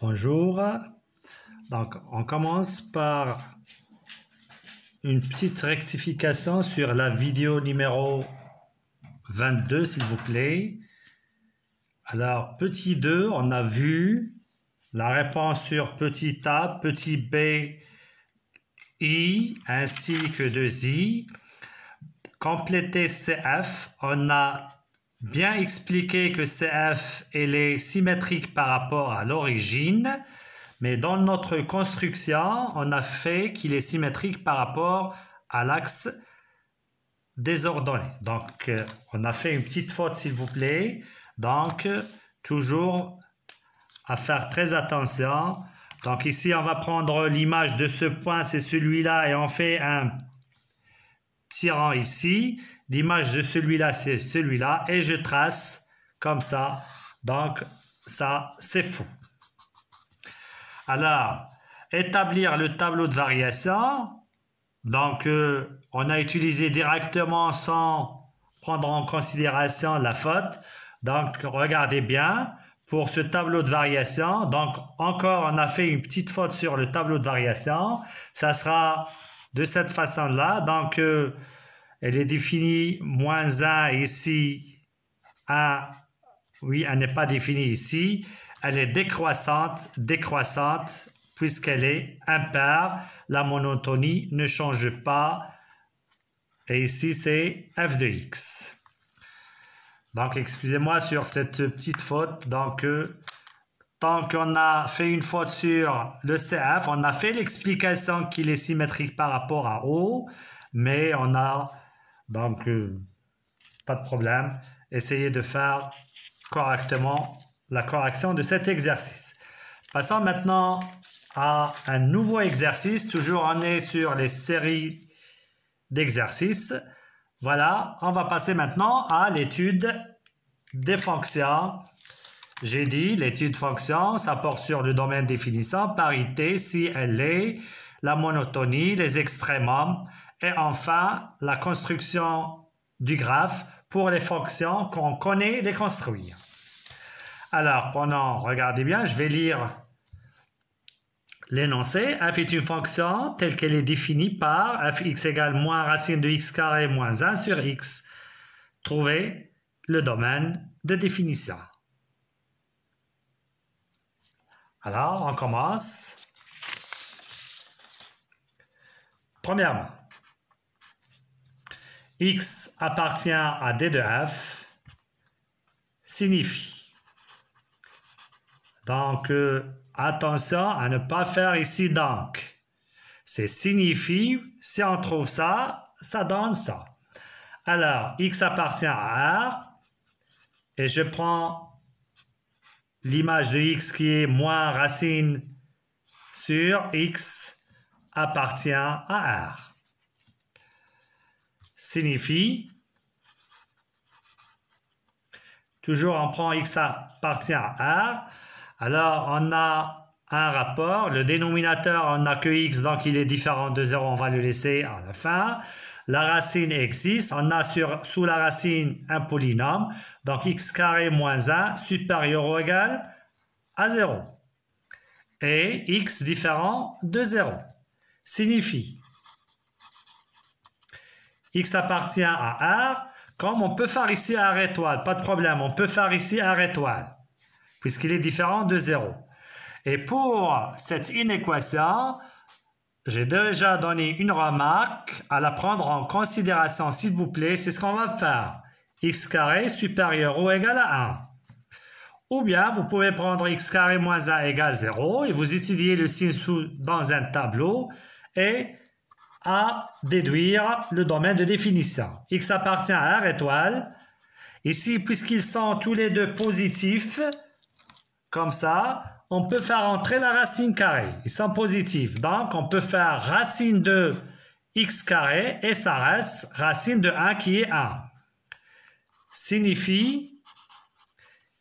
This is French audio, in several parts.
Bonjour. Donc, on commence par une petite rectification sur la vidéo numéro 22, s'il vous plaît. Alors, petit 2, on a vu la réponse sur petit A, petit B, I, ainsi que 2I. Compléter CF, on a bien expliqué que CF elle est symétrique par rapport à l'origine, mais dans notre construction, on a fait qu'il est symétrique par rapport à l'axe des ordonnées. Donc, on a fait une petite faute, s'il vous plaît. Donc, toujours à faire très attention. Donc, ici, on va prendre l'image de ce point, c'est celui-là, et on fait un tirant ici. L'image de celui-là, c'est celui-là, et je trace comme ça. Donc, ça, c'est faux. Alors, établir le tableau de variation. Donc, on a utilisé directement sans prendre en considération la faute. Donc, regardez bien pour ce tableau de variation. Donc, encore, on a fait une petite faute sur le tableau de variation. Ça sera de cette façon-là. Donc, elle est définie moins 1 ici. 1, oui, elle n'est pas définie ici. Elle est décroissante, puisqu'elle est impaire. La monotonie ne change pas. Et ici, c'est f de x. Donc, excusez-moi sur cette petite faute. Donc, tant qu'on a fait une faute sur le CF, on a fait l'explication qu'il est symétrique par rapport à O, mais on a, donc, pas de problème. Essayez de faire correctement la correction de cet exercice. Passons maintenant à un nouveau exercice. Toujours on est sur les séries d'exercices. Voilà, on va passer maintenant à l'étude des fonctions. J'ai dit l'étude fonction, ça porte sur le domaine définissant, parité, si elle est, la monotonie, les extrémums et enfin la construction du graphe pour les fonctions qu'on connaît les construire. Alors, regardez bien, je vais lire l'énoncé. F est une fonction telle qu'elle est définie par fx égale moins racine de x carré moins 1 sur x. Trouvez le domaine de définition. Alors, on commence. Premièrement, x appartient à d de f signifie. Donc, attention à ne pas faire ici donc. C'est signifie, si on trouve ça, ça donne ça. Alors, x appartient à R, et je prends l'image de x qui est moins racine sur x appartient à R. Signifie, toujours on prend x appartient à R, alors on a un rapport, le dénominateur on n'a que x donc il est différent de 0, on va le laisser à la fin. La racine existe, on a sous la racine un polynôme, donc x carré moins 1 supérieur ou égal à 0. Et x différent de 0. Signifie, x appartient à R, comme on peut faire ici R étoile, pas de problème, on peut faire ici R étoile, puisqu'il est différent de 0. Et pour cette inéquation, j'ai déjà donné une remarque à la prendre en considération, s'il vous plaît, c'est ce qu'on va faire. X carré supérieur ou égal à 1. Ou bien, vous pouvez prendre x carré moins 1 égale 0 et vous étudiez le signe dans un tableau et à déduire le domaine de définition. X appartient à R étoile. Ici, puisqu'ils sont tous les deux positifs, comme ça, on peut faire entrer la racine carrée. Ils sont positifs. Donc, on peut faire racine de x carré et ça reste racine de 1 qui est 1. Signifie,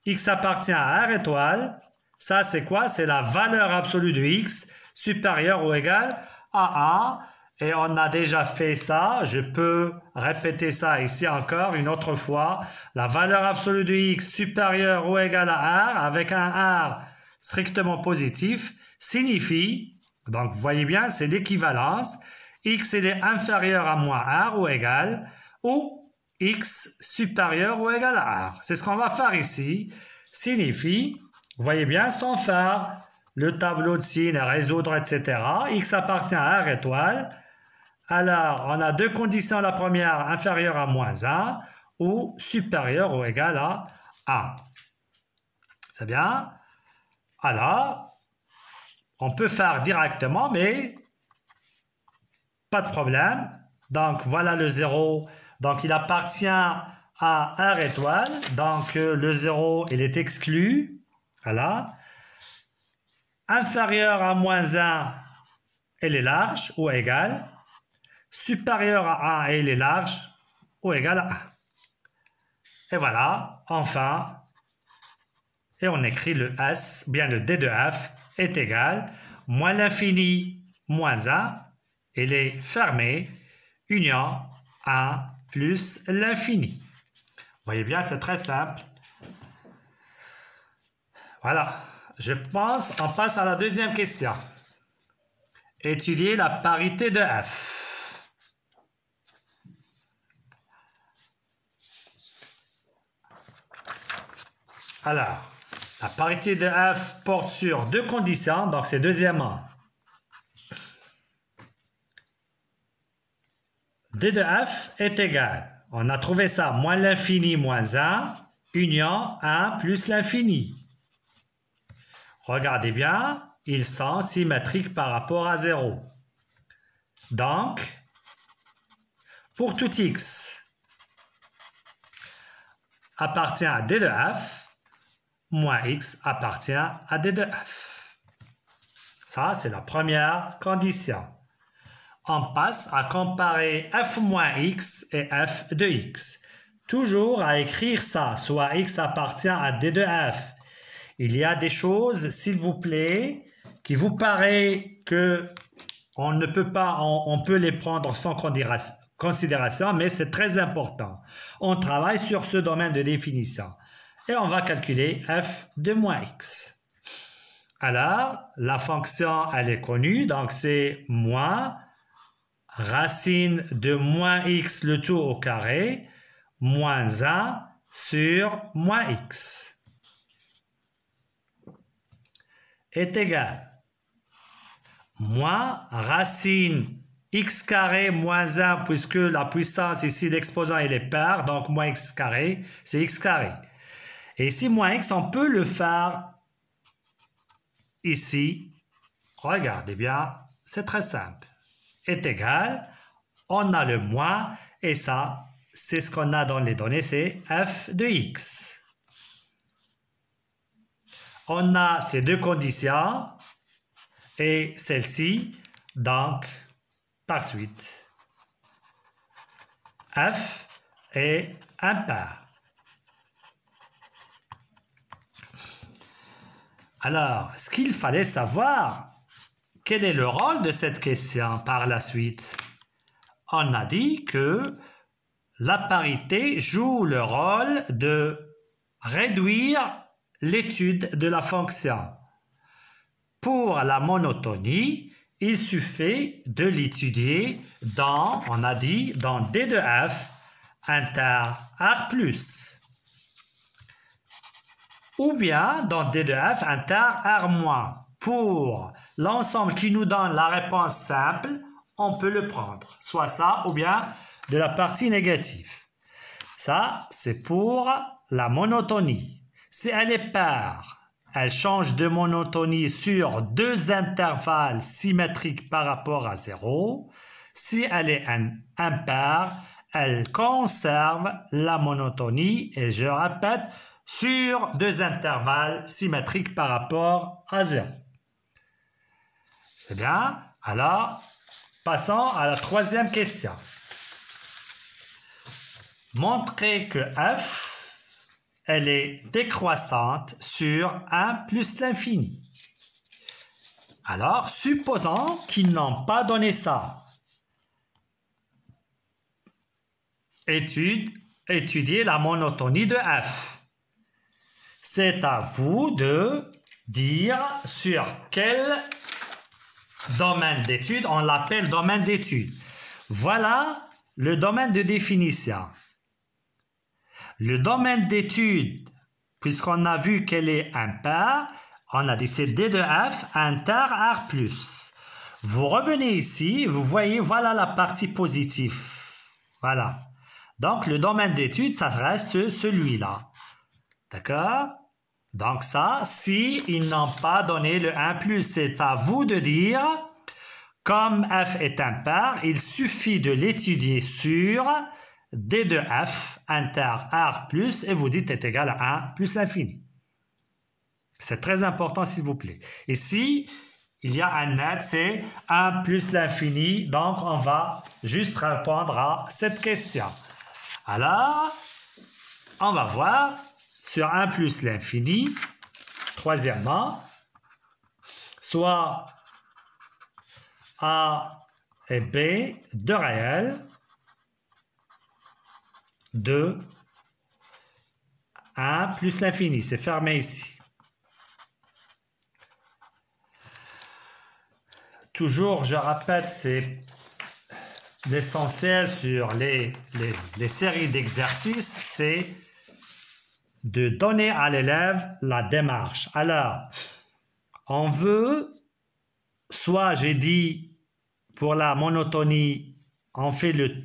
x appartient à R étoile. Ça, c'est quoi? C'est la valeur absolue de x supérieure ou égale à 1. Et on a déjà fait ça. Je peux répéter ça ici encore une autre fois. La valeur absolue de x supérieure ou égale à R avec un R strictement positif signifie, donc vous voyez bien, c'est l'équivalence, x est inférieur à moins r ou égal, ou x supérieur ou égal à r. C'est ce qu'on va faire ici, signifie, vous voyez bien, sans faire le tableau de signes, résoudre, etc. X appartient à R étoile. Alors, on a deux conditions. La première, inférieure à moins 1 ou supérieure ou égale à 1. C'est bien? Alors, on peut faire directement, mais pas de problème. Donc, voilà le 0. Donc, il appartient à R étoile. Donc, le 0, il est exclu. Voilà. Inférieur à moins 1, elle est large ou égale. Supérieur à 1, elle est large ou égale à 1. Et voilà, enfin, et on écrit le S, bien le D de F est égal, moins l'infini, moins 1, elle est fermée, union 1 plus l'infini. Vous voyez bien, c'est très simple. Voilà, je pense, on passe à la deuxième question. Étudier la parité de F. Alors, la parité de F porte sur deux conditions, donc c'est deuxièmement. D de F est égal, on a trouvé ça, moins l'infini moins 1, union 1 plus l'infini. Regardez bien, ils sont symétriques par rapport à 0. Donc, pour tout x appartient à D de F, moins x appartient à D de F. Ça, c'est la première condition. On passe à comparer f moins x et f de x. Toujours à écrire ça, soit x appartient à D de F. Il y a des choses, s'il vous plaît, qui vous paraît que on ne peut pas, on peut les prendre sans considération, mais c'est très important. On travaille sur ce domaine de définition. Et on va calculer f de moins x. Alors, la fonction, elle est connue, donc c'est moins racine de moins x le tout au carré, moins 1 sur moins x. Est égal moins racine x carré moins 1, puisque la puissance ici, l'exposant, il est pair, donc moins x carré, c'est x carré. Et ici, moins x, on peut le faire ici. Regardez bien, c'est très simple. Est égal, on a le moins, et ça, c'est ce qu'on a dans les données, c'est f de x. On a ces deux conditions et celle-ci, donc par suite, f est impair. Alors, ce qu'il fallait savoir, quel est le rôle de cette question par la suite? On a dit que la parité joue le rôle de réduire l'étude de la fonction. Pour la monotonie, il suffit de l'étudier dans, on a dit, dans D de F inter R+, ou bien dans D de F inter R-. Pour l'ensemble qui nous donne la réponse simple, on peut le prendre, soit ça ou bien de la partie négative. Ça, c'est pour la monotonie. Si elle est paire, elle change de monotonie sur deux intervalles symétriques par rapport à 0. Si elle est impaire, elle conserve la monotonie, et je répète, sur deux intervalles symétriques par rapport à 0. C'est bien. Alors, passons à la troisième question. Montrer que f, elle est décroissante sur 1 plus l'infini. Alors, supposons qu'ils n'ont pas donné ça. Étudier la monotonie de f. C'est à vous de dire sur quel domaine d'étude, on l'appelle domaine d'étude. Voilà le domaine de définition. Le domaine d'étude, puisqu'on a vu qu'elle est impair, on a dit c'est D de F, inter R plus. Vous revenez ici, vous voyez, voilà la partie positive. Voilà. Donc, le domaine d'étude, ça reste celui-là. D'accord? Donc ça, si ils n'ont pas donné le 1 plus, c'est à vous de dire, comme F est impair, il suffit de l'étudier sur D de F, inter R plus, et vous dites est égal à 1 plus l'infini. C'est très important, s'il vous plaît. Ici, il y a un net, c'est 1 plus l'infini, donc on va juste répondre à cette question. Alors, on va voir sur 1 plus l'infini, troisièmement, soit A et B, deux réels, 2, 1 plus l'infini, c'est fermé ici. Toujours, je répète, c'est l'essentiel sur les séries d'exercices, c'est de donner à l'élève la démarche. Alors, on veut, soit j'ai dit, pour la monotonie, on fait le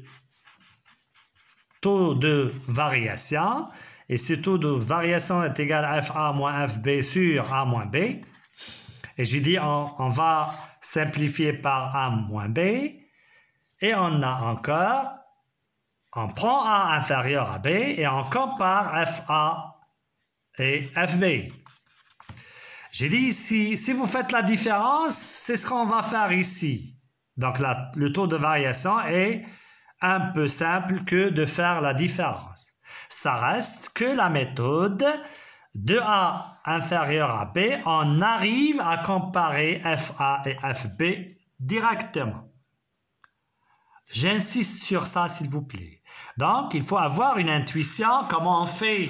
taux de variation, et ce taux de variation est égal à FA moins FB sur A moins B. Et j'ai dit, on va simplifier par A moins B. Et on a encore, on prend A inférieur à B et on compare FA et FB. J'ai dit ici, si vous faites la différence, c'est ce qu'on va faire ici. Donc le taux de variation est un peu simple que de faire la différence. Ça reste que la méthode de A inférieur à B, on arrive à comparer FA et FB directement. J'insiste sur ça, s'il vous plaît. Donc, il faut avoir une intuition. Comment on fait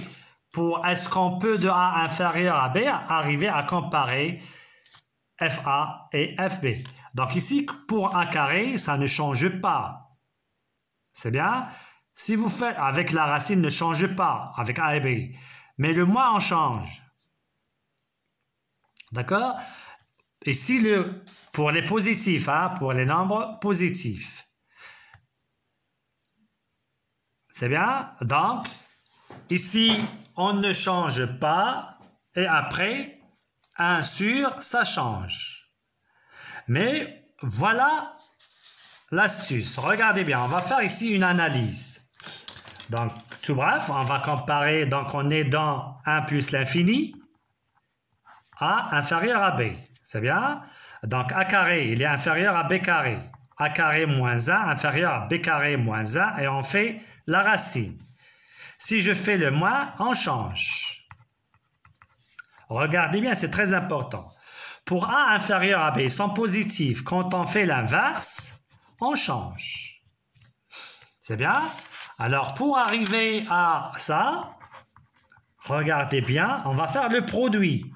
pour, est-ce qu'on peut de A inférieur à B arriver à comparer FA et FB? Donc ici, pour A carré, ça ne change pas. C'est bien? Si vous faites avec la racine, ne change pas avec A et B. Mais le moins, on change. D'accord? Ici, pour les positifs, pour les nombres positifs. C'est bien? Donc, ici, on ne change pas. Et après, 1 sur, ça change. Mais voilà l'astuce. Regardez bien, on va faire ici une analyse. Donc, tout bref, on va comparer. Donc, on est dans 1 plus l'infini. A inférieur à B. C'est bien? Donc, A carré, il est inférieur à B carré. A carré moins 1 inférieur à B carré moins 1. Et on fait la racine. Si je fais le moins, on change. Regardez bien, c'est très important. Pour A inférieur à B, ils sont positifs. Quand on fait l'inverse, on change. C'est bien? Alors, pour arriver à ça, regardez bien, on va faire le produit.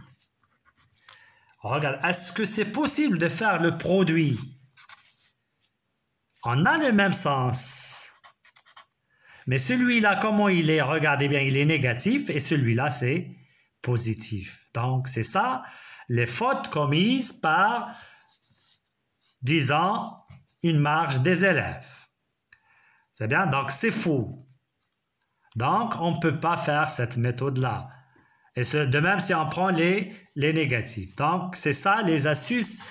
Regarde, est-ce que c'est possible de faire le produit? On a le même sens. Mais celui-là, comment il est? Regardez bien, il est négatif et celui-là, c'est positif. Donc, c'est ça, les fautes commises par, disons, une marge des élèves. C'est bien? Donc, c'est faux. Donc, on ne peut pas faire cette méthode-là. Et de même si on prend les négatifs. Donc, c'est ça les astuces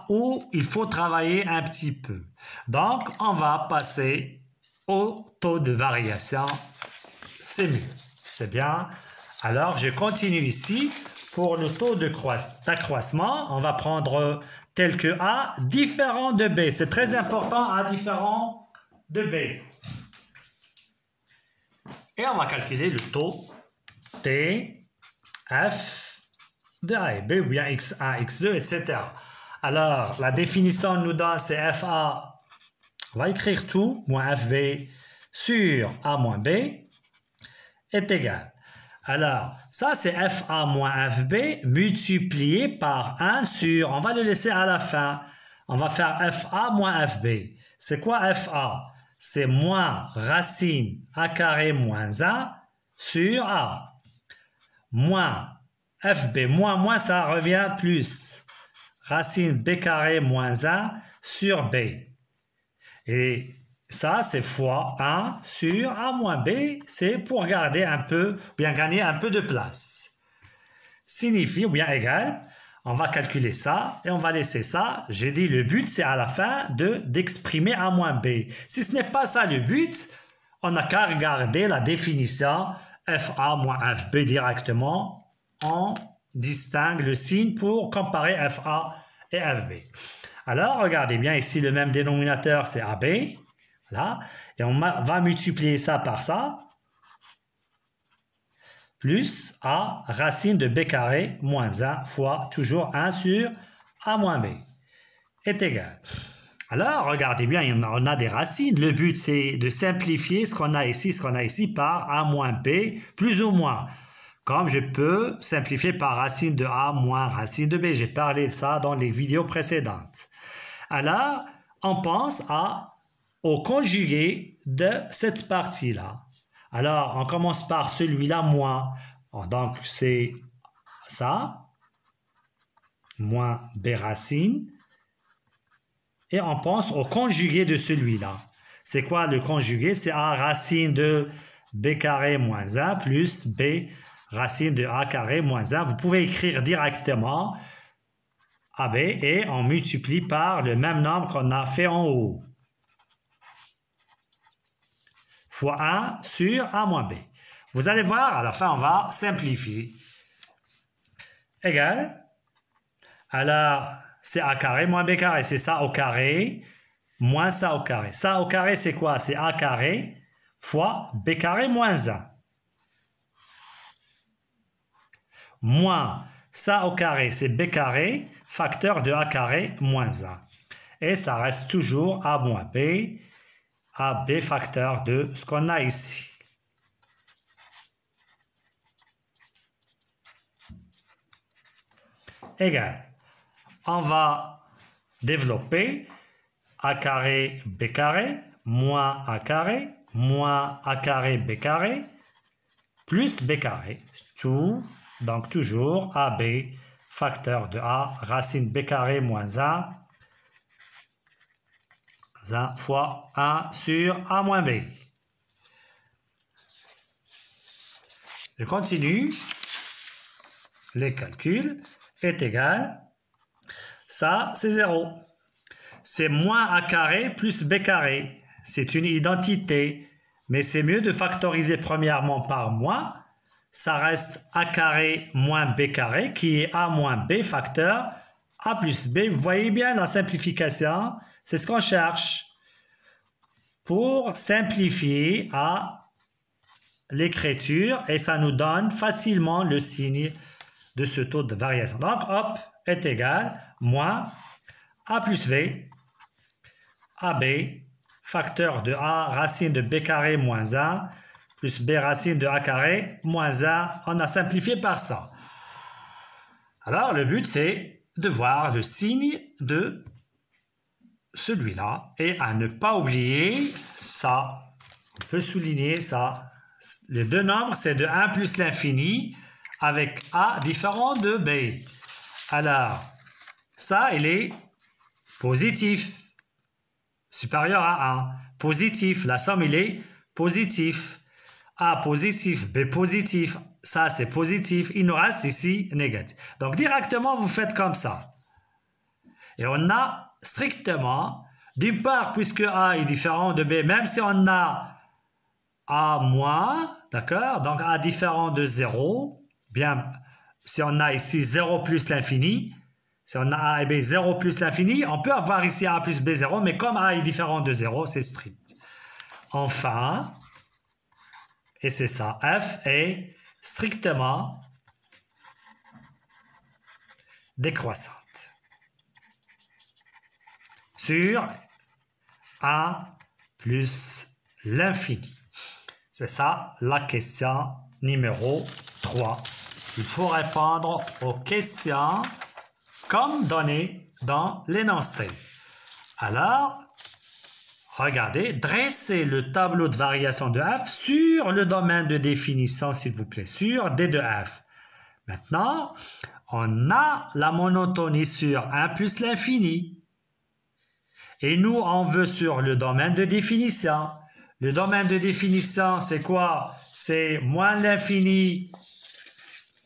où il faut travailler un petit peu. Donc, on va passer au taux de variation. C'est mieux. C'est bien. Alors, je continue ici. Pour le taux d'accroissement, on va prendre tel que A différent de B. C'est très important, A différent de B. Et on va calculer le taux T, F de A et B, ou bien X1, X2, etc. Alors, la définition nous donne, c'est FA, on va écrire tout, moins FB sur A moins B, est égal. Alors, ça c'est FA moins FB multiplié par 1 sur, on va le laisser à la fin, on va faire FA moins FB. C'est quoi FA? C'est moins racine A carré moins 1 sur A. Moins FB, moins ça revient plus racine B carré moins 1 sur B. Et ça, c'est fois 1 sur A moins B. C'est pour garder un peu, ou bien gagner un peu de place. Signifie, ou bien égal, on va calculer ça et on va laisser ça. J'ai dit le but, c'est à la fin d'exprimer A moins B. Si ce n'est pas ça le but, on n'a qu'à regarder la définition FA moins FB directement. On distingue le signe pour comparer FA et FB. Alors, regardez bien ici, le même dénominateur, c'est AB. Voilà. Et on va multiplier ça par ça. Plus A racine de B carré moins 1 fois toujours 1 sur A moins B est égal. Alors, regardez bien, on a des racines. Le but, c'est de simplifier ce qu'on a ici par A moins B, plus ou moins. Comme je peux simplifier par racine de A moins racine de B. J'ai parlé de ça dans les vidéos précédentes. Alors, on pense au conjugué de cette partie-là. Alors, on commence par celui-là, moins. Donc, c'est ça, moins B racine. Et on pense au conjugué de celui-là. C'est quoi le conjugué? C'est A racine de B carré moins 1 plus B racine de A carré moins 1. Vous pouvez écrire directement AB et on multiplie par le même nombre qu'on a fait en haut. Fois 1 sur A moins B. Vous allez voir, à la fin, on va simplifier. Égal. Alors, c'est A carré moins B carré. C'est ça au carré moins ça au carré. Ça au carré, c'est quoi? C'est A carré fois B carré moins 1. Moins ça au carré, c'est B carré, facteur de A carré moins 1. Et ça reste toujours A moins B, AB facteur de ce qu'on a ici. Égal. On va développer A carré B carré moins A carré B carré plus B carré. Tout, donc toujours AB facteur de A racine B carré moins 1 fois 1 sur A moins B. Je continue. Les calculs est égal. Ça, c'est 0. C'est moins A carré plus B carré. C'est une identité. Mais c'est mieux de factoriser premièrement par moins. Ça reste A carré moins B carré qui est A moins B facteur A plus B. Vous voyez bien la simplification. C'est ce qu'on cherche pour simplifier à l'écriture et ça nous donne facilement le signe de ce taux de variation. Donc, hop, est égal moins A plus B, AB, facteur de A racine de B carré moins 1, plus B racine de A carré moins 1. On a simplifié par ça. Alors, le but, c'est de voir le signe de celui-là et à ne pas oublier ça. On peut souligner ça. Les deux nombres, c'est de 1 plus l'infini avec A différent de B. Alors, ça, il est positif, supérieur à 1. Positif, la somme, il est positif. A positif, B positif, ça c'est positif. Il nous reste ici négatif. Donc, directement, vous faites comme ça. Et on a strictement, d'une part, puisque A est différent de B, même si on a A moins, d'accord? Donc, A différent de 0, bien, si on a ici 0 plus l'infini, si on a A et B 0 plus l'infini, on peut avoir ici A plus B 0, mais comme A est différent de 0, c'est strict. Enfin, et c'est ça, F est strictement décroissante sur A plus l'infini. C'est ça la question numéro 3. Il faut répondre aux questions comme donné dans l'énoncé. Alors, regardez, dressez le tableau de variation de f sur le domaine de définition, s'il vous plaît, sur D de f. Maintenant, on a la monotonie sur 1 plus l'infini. Et nous, on veut sur le domaine de définition. Le domaine de définition, c'est quoi? C'est moins l'infini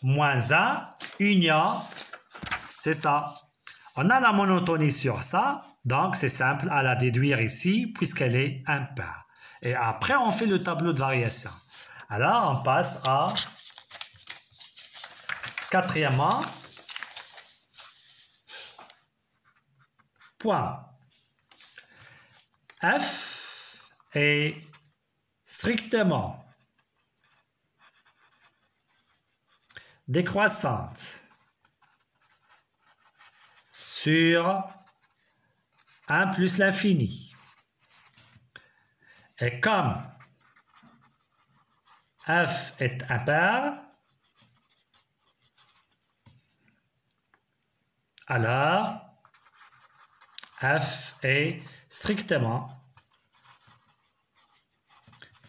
moins 1, union, c'est ça. On a la monotonie sur ça, donc c'est simple à la déduire ici, puisqu'elle est impaire. Et après, on fait le tableau de variation. Alors, on passe à quatrièmement, point. F est strictement décroissante sur 1 plus l'infini. Et comme f est impair, alors f est strictement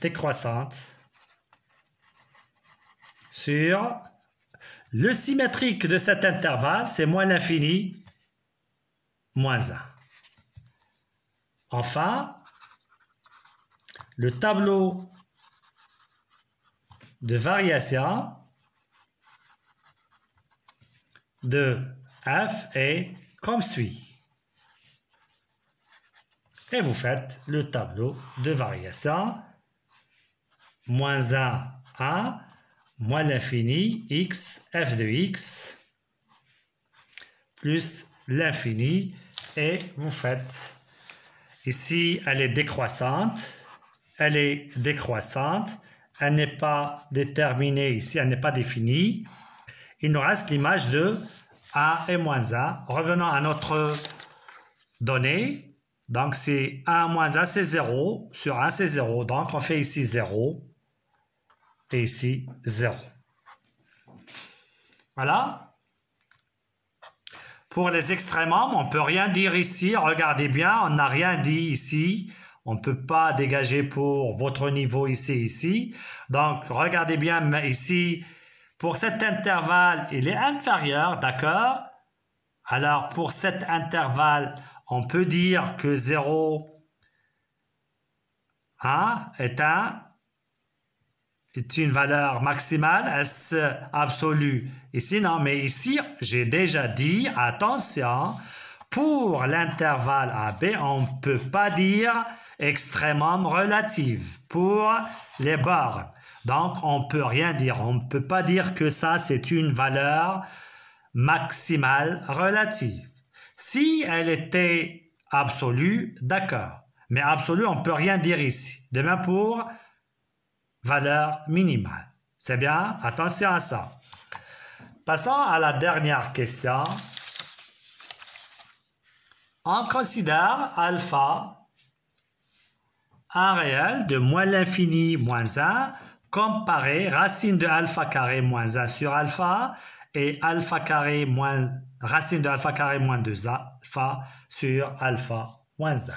décroissante sur le symétrique de cet intervalle, c'est moins l'infini, moins 1. Enfin, le tableau de variation de f est comme suit. Et vous faites le tableau de variation moins 1, 1, moins l'infini, x, f de x, plus l'infini, et vous faites, ici, elle est décroissante, elle n'est pas déterminée ici, elle n'est pas définie. Il nous reste l'image de 1 et moins 1. Revenons à notre donnée. Donc, c'est 1 moins 1, c'est 0. Sur 1, c'est 0. Donc, on fait ici 0. Et ici 0. Voilà. Pour les extrémums, on ne peut rien dire ici. Regardez bien, on n'a rien dit ici. On ne peut pas dégager pour votre niveau ici. Donc, regardez bien ici. Pour cet intervalle, il est inférieur, d'accord? Alors, pour cet intervalle, on peut dire que 0 est une valeur maximale, est-ce absolue? Ici, non, mais ici, j'ai déjà dit, attention, pour l'intervalle AB, on ne peut pas dire extrémum relative pour les bornes. Donc, on ne peut rien dire. On ne peut pas dire que ça, c'est une valeur maximale relative. Si elle était absolue, d'accord. Mais absolue, on ne peut rien dire ici. De même pour valeur minimale. C'est bien? Attention à ça. Passons à la dernière question. On considère alpha un réel de moins l'infini moins 1 comparé racine de alpha carré moins 1 sur alpha et alpha carré moins racine de alpha carré moins 2 alpha sur alpha moins 1.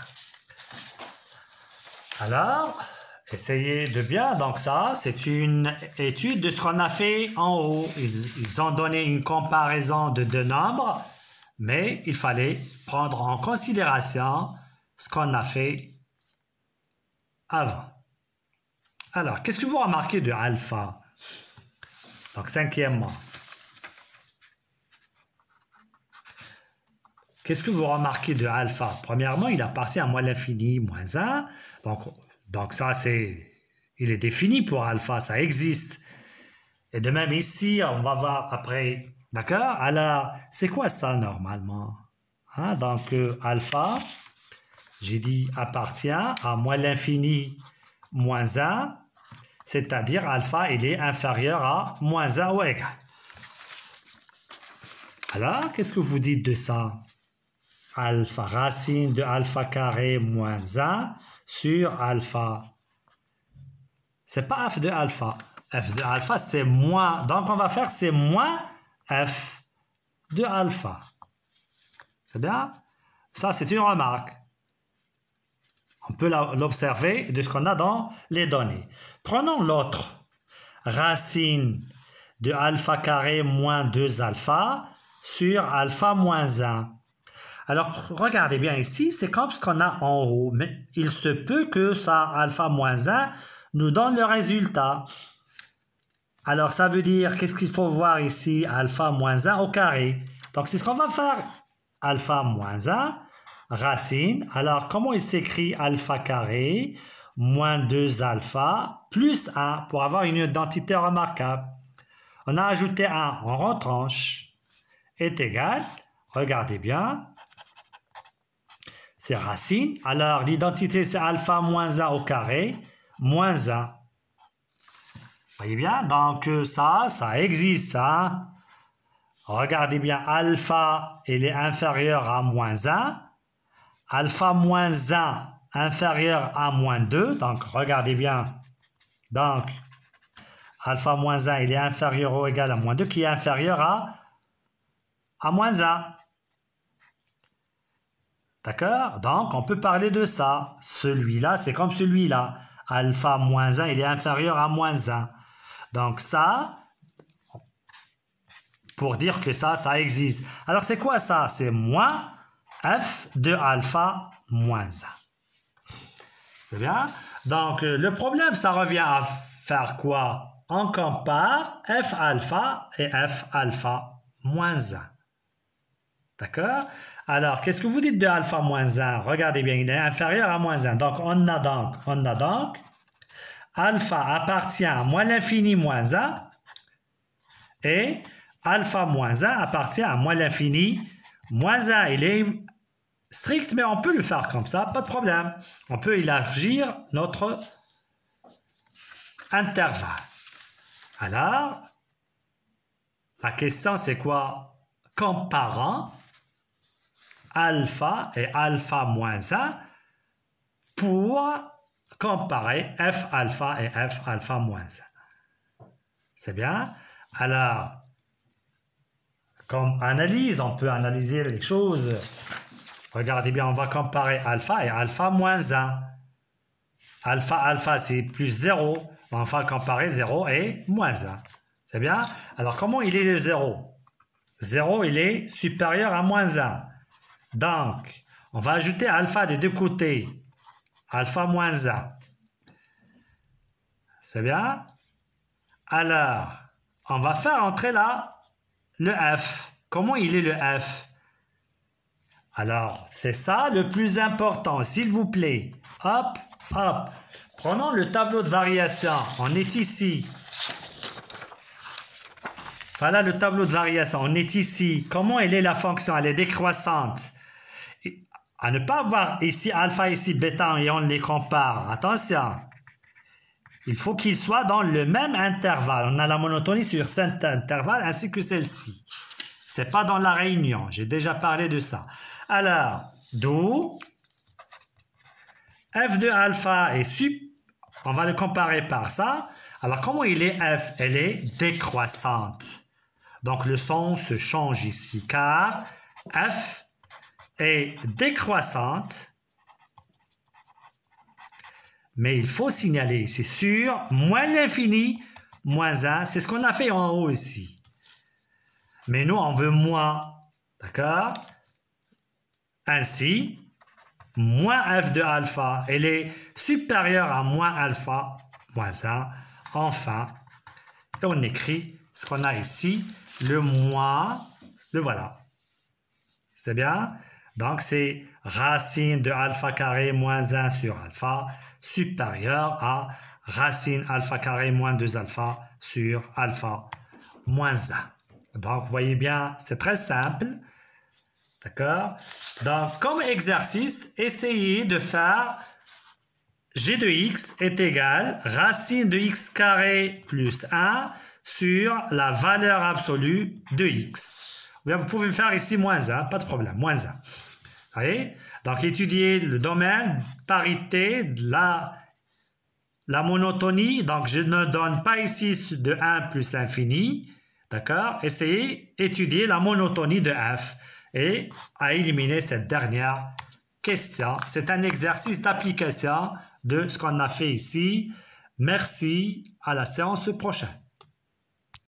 Alors, essayez de bien. Donc ça, c'est une étude de ce qu'on a fait en haut. Ils ont donné une comparaison de deux nombres, mais il fallait prendre en considération ce qu'on a fait avant. Alors, qu'est-ce que vous remarquez de alpha? Donc, cinquièmement. Qu'est-ce que vous remarquez de alpha? Premièrement, il appartient à moins l'infini, moins 1. Donc ça, il est défini pour alpha, ça existe. Et de même ici, on va voir après. D'accord? Alors, c'est quoi ça normalement? Donc, alpha, j'ai dit appartient à moins l'infini, moins 1. C'est-à-dire alpha, il est inférieur à moins 1 ou égal. Alors, qu'est-ce que vous dites de ça? Alpha, racine de alpha carré moins 1 sur alpha. C'est pas f de alpha. f de alpha, c'est moins. Donc, on va faire c'est moins f de alpha. C'est bien? Ça, c'est une remarque. On peut l'observer de ce qu'on a dans les données. Prenons l'autre. Racine de alpha carré moins 2 alpha sur alpha moins 1. Alors, regardez bien ici, c'est comme ce qu'on a en haut. Mais il se peut que ça, alpha moins 1, nous donne le résultat. Alors, ça veut dire, qu'est-ce qu'il faut voir ici? Alpha moins 1 au carré. Donc, c'est ce qu'on va faire. Alpha moins 1, racine. Alors, comment il s'écrit alpha carré moins 2 alpha plus 1 pour avoir une identité remarquable? On a ajouté 1, on retranche. Est égal, regardez bien, c'est racine. Alors, l'identité, c'est alpha moins 1 au carré, moins 1. Voyez bien, donc ça existe, ça. Regardez bien, alpha, il est inférieur à moins 1. Alpha moins 1 inférieur à moins 2. Donc, regardez bien. Donc, alpha moins 1, il est inférieur ou égal à moins 2, qui est inférieur à moins 1. D'accord? Donc, on peut parler de ça. Celui-là, c'est comme celui-là. Alpha moins 1, il est inférieur à moins 1. Donc, ça, pour dire que ça existe. Alors, c'est quoi ça? C'est moins f de alpha moins 1. C'est bien? Donc, le problème, ça revient à faire quoi? On compare f alpha et f alpha moins 1. D'accord? Alors, qu'est-ce que vous dites de alpha moins 1? Regardez bien, il est inférieur à moins 1. Donc, on a donc, alpha appartient à moins l'infini moins 1 et alpha moins 1 appartient à moins l'infini moins 1. Il est strict, mais on peut le faire comme ça, pas de problème. On peut élargir notre intervalle. Alors, la question c'est quoi? Comparant alpha et alpha moins 1 pour comparer f alpha et f alpha moins 1. C'est bien? Alors, comme analyse, on peut analyser les choses. Regardez bien, on va comparer alpha et alpha moins 1. Alpha, c'est plus 0. On va comparer 0 et moins 1. C'est bien? Alors, comment il est le 0? 0, il est supérieur à moins 1. Donc, on va ajouter alpha des deux côtés. Alpha moins 1. C'est bien? Alors, on va faire entrer là le f. Comment il est le f? Alors, c'est ça le plus important, s'il vous plaît. Hop, hop. Prenons le tableau de variation. On est ici. Voilà le tableau de variation. On est ici. Comment elle est la fonction? Elle est décroissante. À ne pas avoir ici alpha, ici bêta, et on les compare. Attention. Il faut qu'ils soient dans le même intervalle. On a la monotonie sur cet intervalle ainsi que celle-ci. C'est pas dans la réunion. J'ai déjà parlé de ça. Alors, d'où f de alpha est on va le comparer par ça. Alors, comment il est f? Elle est décroissante. Donc, le son se change ici car f est décroissante. Mais il faut signaler, c'est sûr, moins l'infini, moins 1, c'est ce qu'on a fait en haut ici. Mais nous, on veut moins, d'accord? Ainsi, moins f de alpha, elle est supérieure à moins alpha, moins 1. Enfin, et on écrit ce qu'on a ici, le moins, le voilà. C'est bien? Donc, c'est racine de alpha carré moins 1 sur alpha supérieur à racine alpha carré moins 2 alpha sur alpha moins 1. Donc, vous voyez bien, c'est très simple. D'accord? Donc, comme exercice, essayez de faire g de x est égal racine de x carré plus 1 sur la valeur absolue de x. Vous pouvez faire ici moins 1, pas de problème, moins 1. Vous voyez? Donc, étudier le domaine parité de la la monotonie, donc je ne donne pas ici de 1 plus l'infini, d'accord? Essayez d'étudier la monotonie de f et à éliminer cette dernière question. C'est un exercice d'application de ce qu'on a fait ici. Merci, à la séance prochaine.